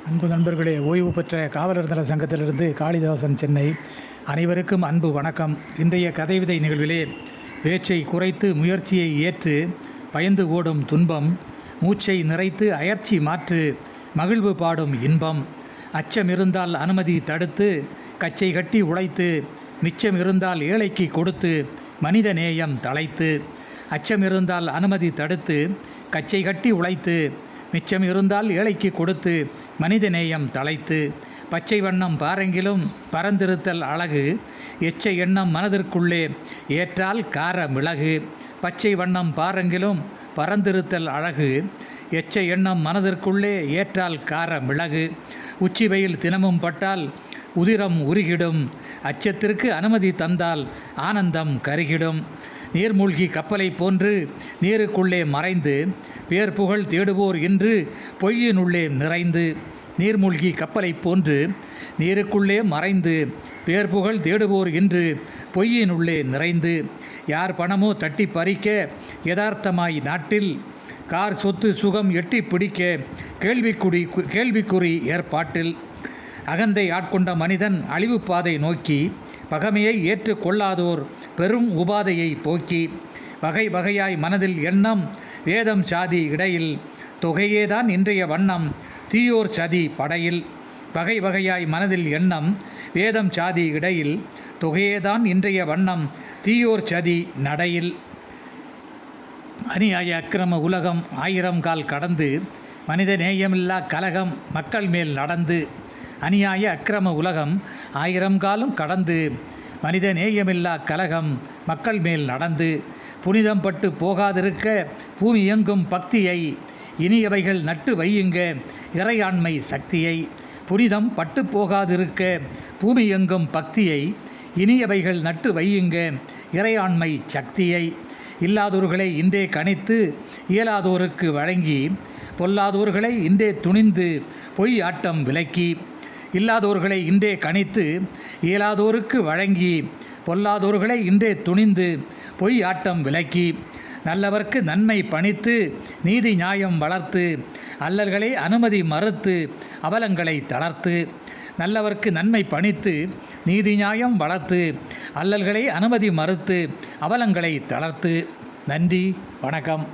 அன்பு நண்பர்களே, ஓய்வு பெற்ற காவலர் நல சங்கத்திலிருந்து காளிதாசன், சென்னை. அனைவருக்கும் அன்பு வணக்கம். இன்றைய கதைவிதை நிகழ்விலே பேச்சை குறைத்து முயற்சியை ஏற்று பயந்து ஓடும் துன்பம், மூச்சை நிறைத்து அயற்சி மாற்று மகிழ்வு பாடும் இன்பம், அச்சம் இருந்தால் அனுமதி தடுத்து கச்சை கட்டி உழைத்து மிச்சம் இருந்தால் ஏழைக்கு கொடுத்து மனித நேயம் தழைத்து, அச்சம் இருந்தால் அனுமதி தடுத்து கச்சை கட்டி உழைத்து மிச்சம் இருந்தால் ஏழைக்கு கொடுத்து மனித நேயம் தழைத்து, பச்சை வண்ணம் பாரெங்கிலும் பரந்திருத்தல் அழகு, எச்ச எண்ணம் மனதிற்குள்ளே ஏற்றால் கார மிளகு, பச்சை வண்ணம் பாரெங்கிலும் பரந்திருத்தல் அழகு, எச்ச எண்ணம் மனதிற்குள்ளே ஏற்றால் கார மிளகு, உச்சி வெயில் தினமும் பட்டால் உதிரம் உருகிடும், அச்சத்திற்கு அனுமதி தந்தால் ஆனந்தம் கருகிடும், நீர்மூழ்கி கப்பலை போன்று நீருக்குள்ளே மறைந்து பேர் புகழ் தேடுவோர் இன்று பொய்யினுள்ளே நிறைந்து, நீர்மூழ்கி கப்பலை போன்று நீருக்குள்ளே மறைந்து பேர் புகழ் தேடுவோர் இன்று பொய்யினுள்ளே நிறைந்து, யார் பணமோ தட்டி பறிக்க யதார்த்தமாய் நாட்டில் கார் சொத்து சுகம் எட்டி பிடிக்க கேள்விக்குறி ஏற்பாட்டில், அகந்தை ஆட்கொண்ட மனிதன் அழிவு பாதை நோக்கி பகைமையை ஏற்று கொள்ளாதோர் பெரும் உபாதையை போக்கி, வகை வகையாய் மனதில் எண்ணம் வேதம் சாதி இடையில் தொகையேதான் இன்றைய வண்ணம் தீயோர் சதி படையில், வகை வகையாய் மனதில் எண்ணம் வேதம் சாதி இடையில் தொகையேதான் இன்றைய வண்ணம் தீயோர் சதி நடையில், அநியாய அக்கிரம உலகம் ஆயிரம் கால் கடந்து மனித நேயமில்லா கலகம் மக்கள் மேல் நடந்து, அநியாய அக்கிரம உலகம் ஆயிரம் காலம் கடந்து மனித நேயமில்லா கலகம் மக்கள் மேல் நடந்து, புனிதம் பட்டு போகாதிருக்க பூமி எங்கும் பக்தியை இனியவைகள் நட்டு வையுங்க இறையாண்மை சக்தியை, புனிதம் பட்டு போகாதிருக்க பூமி எங்கும் பக்தியை இனியவைகள் நட்டு வையுங்க இறையாண்மை சக்தியை, இல்லாதோர்களை இன்றே கணித்து இயலாதோருக்கு வழங்கி பொல்லாதோர்களை இன்றே துணிந்து பொய் ஆட்டம் விலக்கி, இல்லாதோர்களை இன்றே கணித்து இயலாதோருக்கு வழங்கி பொல்லாதோர்களை இன்றே துணிந்து பொய் ஆட்டம் விலக்கி, நல்லவர்க்கு நன்மை பணித்து நீதி நியாயம் வளர்த்து அல்லல்களை அனுமதி மறுத்து அவலங்களை தளர்த்து, நல்லவர்க்கு நன்மை பணித்து நீதி நியாயம் வளர்த்து அல்லல்களை அனுமதி மறுத்து அவலங்களை தளர்த்து. நன்றி, வணக்கம்.